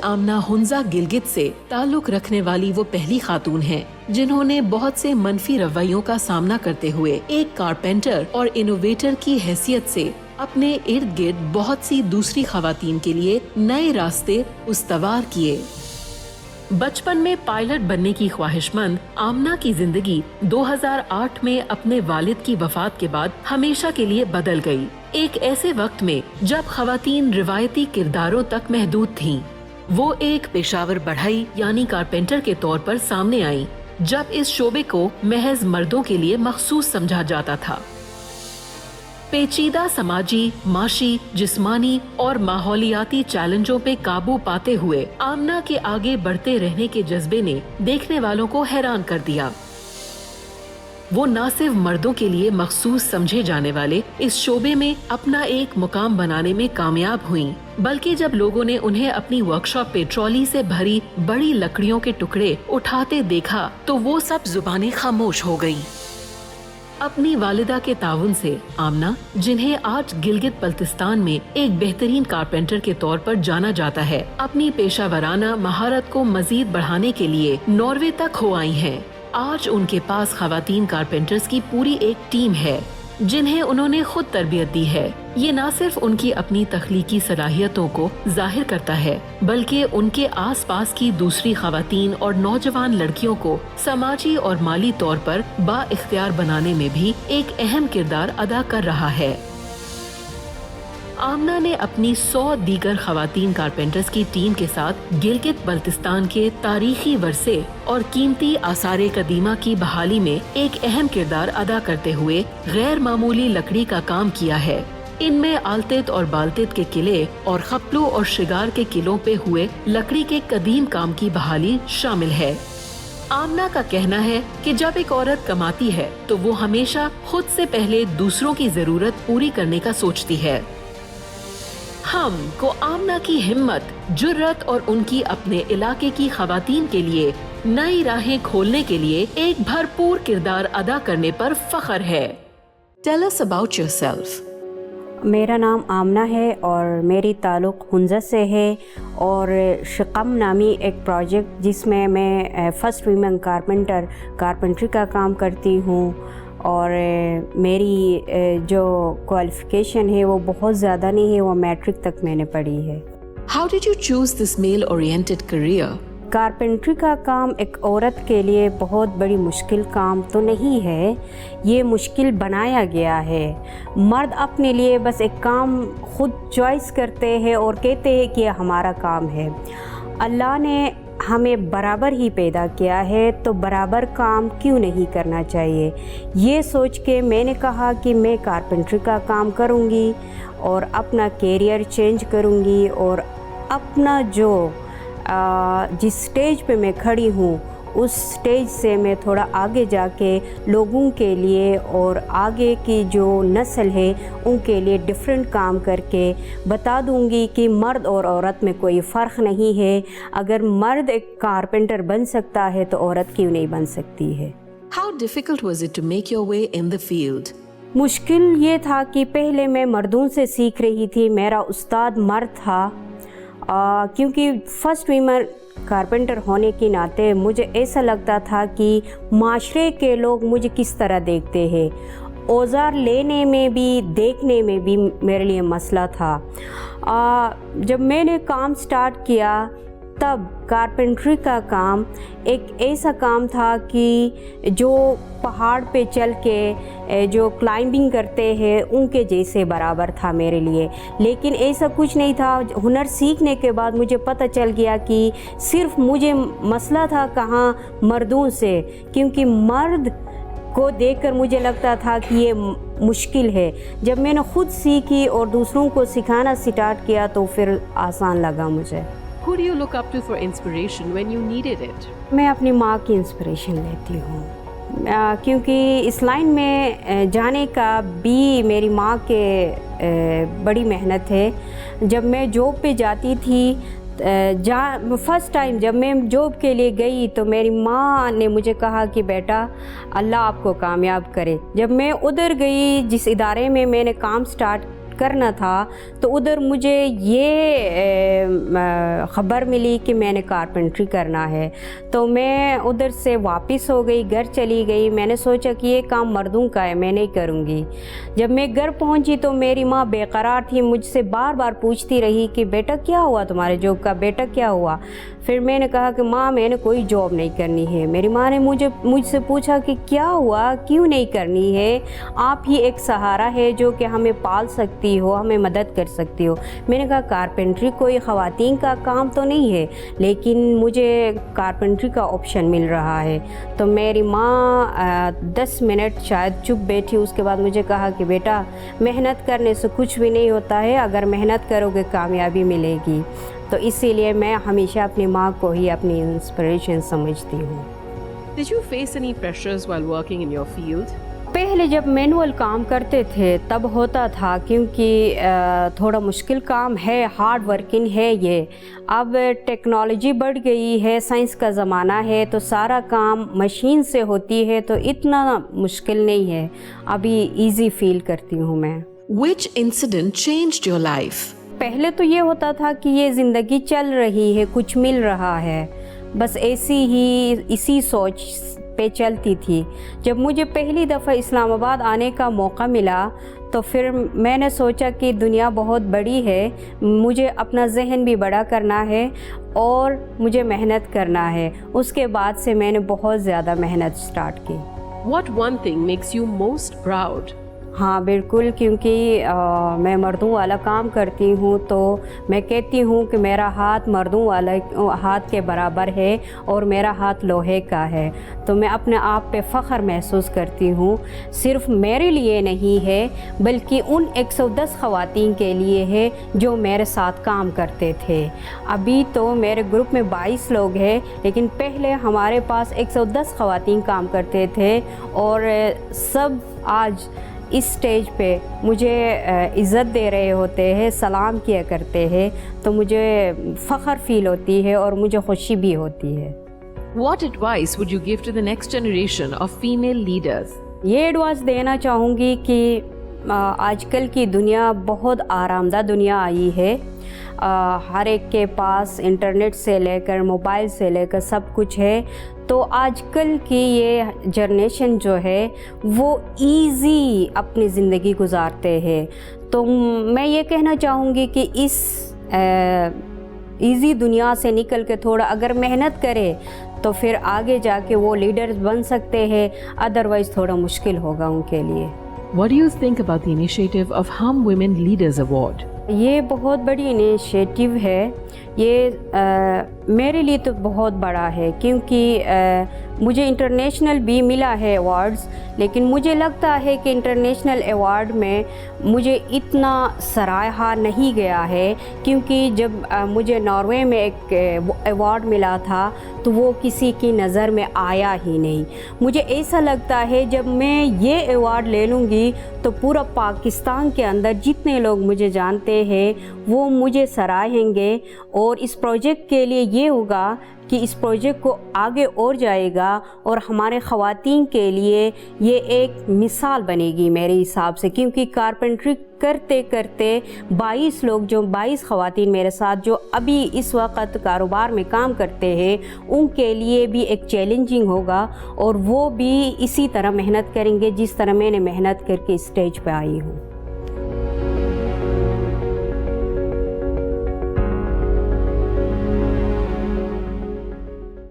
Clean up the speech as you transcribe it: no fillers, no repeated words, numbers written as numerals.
आमना हुंजा गिलगित से ताल्लुक रखने वाली वो पहली खातून हैं जिन्होंने बहुत से मनफी रवैयों का सामना करते हुए एक कारपेंटर और इनोवेटर की हैसियत से अपने इर्द गिर्द बहुत सी दूसरी खवातीन के लिए नए रास्ते उस्तवार किए। बचपन में पायलट बनने की ख्वाहिशमंद आमना की जिंदगी 2008 में अपने वालिद की वफात के बाद हमेशा के लिए बदल गई। एक ऐसे वक्त में जब खवातीन रिवायती किरदारों तक महदूद थीं, वो एक पेशावर बढ़ई यानी कारपेंटर के तौर पर सामने आई, जब इस शोबे को महज मर्दों के लिए मखसूस समझा जाता था। पेचीदा समाजी, माशी, जिस्मानी और माहौलियाती चैलेंजों पे काबू पाते हुए आमना के आगे बढ़ते रहने के जज्बे ने देखने वालों को हैरान कर दिया। वो न सिर्फ मर्दों के लिए मखसूस समझे जाने वाले इस शोबे में अपना एक मुकाम बनाने में कामयाब हुईं, बल्कि जब लोगों ने उन्हें अपनी वर्कशॉप पे ट्रॉली से भरी बड़ी लकड़ियों के टुकड़े उठाते देखा तो वो सब जुबानें खामोश हो गईं। अपनी वालिदा के ताउन से आमना, जिन्हें आज गिलगित बल्तिस्तान में एक बेहतरीन कारपेंटर के तौर पर जाना जाता है, अपनी पेशावराना महारत को मजीद बढ़ाने के लिए नॉर्वे तक हो आई हैं। आज उनके पास खवातीन कारपेंटर्स की पूरी एक टीम है जिन्हें उन्होंने खुद तरबियत दी है। ये न सिर्फ उनकी अपनी तख्लीकी सलाहियतों को जाहिर करता है, बल्कि उनके आसपास की दूसरी खवातीन और नौजवान लड़कियों को समाजी और माली तौर पर बाइख्तियार बनाने में भी एक अहम किरदार अदा कर रहा है। आमना ने अपनी 100 दीगर खवातीन कारपेंटर्स की टीम के साथ गिलगित बल्तिस्तान के तारीखी वरसे और कीमती आसारे कदीमा की बहाली में एक अहम किरदार अदा करते हुए गैर मामूली लकड़ी का काम किया है। इनमें आलतित और बाल्तित के किले और खपलू और शिगार के किलों पे हुए लकड़ी के कदीम काम की बहाली शामिल है। आमना का कहना है कि जब एक औरत कमाती है तो वो हमेशा खुद से पहले दूसरों की जरूरत पूरी करने का सोचती है। हम को आमना की हिम्मत, जुर्रत और उनकी अपने इलाके की खवातीन के लिए नई राहें खोलने के लिए एक भरपूर किरदार अदा करने पर फख्र है। Tell us about yourself. मेरा नाम आमना है और मेरी ताल्लुक़ हुंजा से है और शिकम नामी एक प्रोजेक्ट जिसमें मैं फर्स्ट वीमेन कारपेंट्री का काम करती हूँ और मेरी जो क्वालिफ़िकेशन है वो बहुत ज़्यादा नहीं है, वो मैट्रिक तक मैंने पढ़ी है। How did you choose this male-oriented career? Carpentry का काम एक औरत के लिए बहुत बड़ी मुश्किल काम तो नहीं है, ये मुश्किल बनाया गया है। मर्द अपने लिए बस एक काम खुद चॉइस करते हैं और कहते हैं कि यह हमारा काम है। अल्लाह ने हमें बराबर ही पैदा किया है तो बराबर काम क्यों नहीं करना चाहिए। ये सोच के मैंने कहा कि मैं कारपेंट्री का काम करूँगी और अपना कैरियर चेंज करूँगी और अपना जो जिस स्टेज पे मैं खड़ी हूँ उस स्टेज से मैं थोड़ा आगे जाके लोगों के लिए और आगे की जो नस्ल है उनके लिए डिफरेंट काम करके बता दूंगी कि मर्द और औरत में कोई फ़र्क नहीं है। अगर मर्द एक कारपेंटर बन सकता है तो औरत क्यों नहीं बन सकती है। How difficult was it to make your way in the field? मुश्किल ये था कि पहले मैं मर्दों से सीख रही थी, मेरा उस्ताद मर्द था। क्योंकि फर्स्ट वीमन कारपेंटर होने के नाते मुझे ऐसा लगता था कि माशरे के लोग मुझे किस तरह देखते हैं। औज़ार लेने में भी देखने में भी मेरे लिए मसला था। जब मैंने काम स्टार्ट किया तब कारपेंट्री का काम एक ऐसा काम था कि जो पहाड़ पे चल के जो क्लाइंबिंग करते हैं उनके जैसे बराबर था मेरे लिए, लेकिन ऐसा कुछ नहीं था। हुनर सीखने के बाद मुझे पता चल गया कि सिर्फ मुझे मसला था कहाँ मर्दों से, क्योंकि मर्द को देखकर मुझे लगता था कि ये मुश्किल है। जब मैंने खुद सीखी और दूसरों को सिखाना स्टार्ट किया तो फिर आसान लगा मुझे। Who do you look up to for inspiration when you needed it? मैं अपनी माँ की इंस्पिरेशन लेती हूँ, क्योंकि इस लाइन में जाने का भी मेरी माँ के बड़ी मेहनत है। जब मैं जॉब पे जाती थी फर्स्ट टाइम जब मैं जॉब के लिए गई तो मेरी माँ ने मुझे कहा कि बेटा अल्लाह आपको कामयाब करे। जब मैं उधर गई जिस इदारे में मैंने काम स्टार्ट करना था तो उधर मुझे ये ख़बर मिली कि मैंने कारपेंट्री करना है। तो मैं उधर से वापस हो गई, घर चली गई। मैंने सोचा कि ये काम मर्दों का है, मैं नहीं करूँगी। जब मैं घर पहुँची तो मेरी माँ बेकरार थी, मुझसे बार बार पूछती रही कि बेटा क्या हुआ तुम्हारे जॉब का, बेटा क्या हुआ। फिर मैंने कहा कि माँ मैंने कोई जॉब नहीं करनी है। मेरी माँ ने मुझसे पूछा कि क्या हुआ, क्यों नहीं करनी है, आप ही एक सहारा है जो कि हमें पाल सकती हो, हमें मदद कर सकती हो। मैंने कहा कारपेंट्री कोई ख़वातीन का काम तो नहीं है, लेकिन मुझे कारपेंट्री का ऑप्शन मिल रहा है। तो मेरी माँ 10 मिनट शायद चुप बैठी, उसके बाद मुझे कहा कि बेटा मेहनत करने से कुछ भी नहीं होता है, अगर मेहनत करोगे कामयाबी मिलेगी। तो इसीलिए मैं हमेशा अपनी माँ को ही अपनी इंस्पिरेशन समझती हूँ। Did you face any pressures while working in your field? पहले जब मैनुअल काम करते थे तब होता था, क्योंकि थोड़ा मुश्किल काम है, हार्ड वर्किंग है ये। अब टेक्नोलॉजी बढ़ गई है, साइंस का ज़माना है, तो सारा काम मशीन से होती है, तो इतना मुश्किल नहीं है। अभी इजी फील करती हूँ मैं। Which incident changed your life? पहले तो ये होता था कि ये ज़िंदगी चल रही है, कुछ मिल रहा है, बस ऐसी ही इसी सोच पे चलती थी। जब मुझे पहली दफ़ा इस्लामाबाद आने का मौका मिला तो फिर मैंने सोचा कि दुनिया बहुत बड़ी है, मुझे अपना जहन भी बड़ा करना है और मुझे मेहनत करना है। उसके बाद से मैंने बहुत ज़्यादा मेहनत स्टार्ट की। What one thing makes you most proud? हाँ बिल्कुल, क्योंकि मैं मर्दों वाला काम करती हूँ, तो मैं कहती हूँ कि मेरा हाथ मर्दों वाला हाथ के बराबर है और मेरा हाथ लोहे का है। तो मैं अपने आप पे फ़ख्र महसूस करती हूँ। सिर्फ़ मेरे लिए नहीं है, बल्कि उन 110 ख़वातीन के लिए है जो मेरे साथ काम करते थे। अभी तो मेरे ग्रुप में 22 लोग हैं, लेकिन पहले हमारे पास 110 ख़वातीन काम करते थे और सब आज इस स्टेज पे मुझे इज़्ज़त दे रहे होते हैं, सलाम किया करते हैं, तो मुझे फ़ख्र फ़ील होती है और मुझे खुशी भी होती है। What advice would you give to the next generation of female leaders? ये एडवाइस देना चाहूँगी कि आजकल की दुनिया बहुत आरामदा दुनिया आई है। हर एक के पास इंटरनेट से लेकर मोबाइल से लेकर सब कुछ है, तो आजकल की ये जनरेशन जो है वो इजी अपनी ज़िंदगी गुजारते हैं। तो मैं ये कहना चाहूँगी कि इस इजी दुनिया से निकल के थोड़ा अगर मेहनत करे तो फिर आगे जाके वो लीडर्स बन सकते हैं, अदरवाइज़ थोड़ा मुश्किल होगा उनके लिए। What do you think about the initiative of Hum Women Leaders Award? ये बहुत बड़ी इनिशिएटिव है। ये मेरे लिए तो बहुत बड़ा है, क्योंकि मुझे इंटरनेशनल भी मिला है अवार्ड्स, लेकिन मुझे लगता है कि इंटरनेशनल अवार्ड में मुझे इतना सराहा नहीं गया है, क्योंकि जब मुझे नॉर्वे में एक अवार्ड मिला था तो वो किसी की नज़र में आया ही नहीं। मुझे ऐसा लगता है जब मैं ये अवार्ड ले लूँगी तो पूरा पाकिस्तान के अंदर जितने लोग मुझे जानते हैं वो मुझे सराहेंगे, और इस प्रोजेक्ट के लिए ये होगा कि इस प्रोजेक्ट को आगे और जाएगा और हमारे ख़वातीन के लिए ये एक मिसाल बनेगी मेरे हिसाब से, क्योंकि कारपेंट्री करते करते 22 लोग जो 22 ख़वातीन मेरे साथ जो अभी इस वक्त कारोबार में काम करते हैं उनके लिए भी एक चैलेंजिंग होगा, और वो भी इसी तरह मेहनत करेंगे जिस तरह मैंने मेहनत करके स्टेज पे आई हूँ।